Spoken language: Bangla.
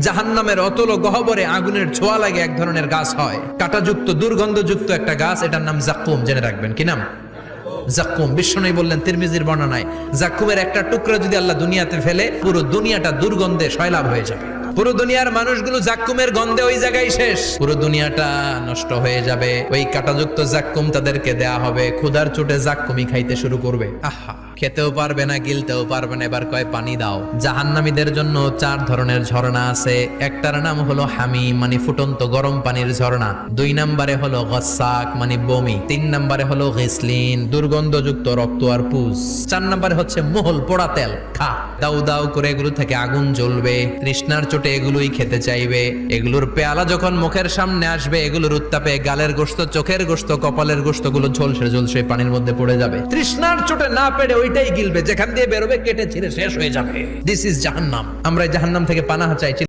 জাহান্নামের অতল গহ্বরে আগুনের ছোঁয়া লাগে এক ধরনের গাছ হয়, কাঁটাযুক্ত দুর্গন্ধযুক্ত একটা গাছ, এটার নাম জাক্কুম। জেনে রাখবেন কি নাম? জাক্কুম। বিশ্বনবী বললেন তিরমিজির বর্ণনায়, জাক্কুমের একটা টুকরা যদি আল্লাহ দুনিয়াতে ফেলে, পুরো দুনিয়াটা দুর্গন্ধে সয়লাব হয়ে যাবে। পুরো দুনিয়ার মানুষগুলো জাক্কুমের গন্ধে ওই জায়গায় শেষ, পুরো দুনিয়াটা নষ্ট হয়ে যাবে। ওই কাঁটাযুক্ত জাক্কুম তাদেরকে দেয়া হবে, ক্ষুধার চোটে জাক্কুমই খাইতে শুরু করবে। আহা, খেতেও পারবে না, গিলতেও পারবে না, এবার কয় পানি দাও। জাহান্নামীদের জন্য 4 ধরনের ঝর্ণা আছে। একটার নাম হলো হামিম, মানে ফুটন্ত গরম পানির ঝর্ণা। 2 নম্বরে হলো গসাক, মানে বমি। 3 নম্বরে হলো গিসলিন, দুর্গন্ধযুক্ত রক্ত আর পুজ। 4 নম্বরে হচ্ছে মোহল, পোড়া তেল। খা, দাউ দাউ করে এগুলো থেকে আগুন জ্বলবে, তৃষ্ণার চোটে এগুলোই খেতে চাইবে। এগুলোর পেয়ালা যখন মুখের সামনে আসবে, এগুলোর উত্তাপে গালের গোশত, চোখের গোশত, কপালের গোশত গুলো ঝলসে ঝলসে পানির মধ্যে পড়ে যাবে। তৃষ্ণার চোটে না পেরে ওইটাই গিলবে, যেখান দিয়ে বেরোবে কেটে ছিঁড়ে শেষ হয়ে যাবে। দিস ইজ জাহান্নাম। আমরা জাহান্নাম থেকে পানাহ চাইছি।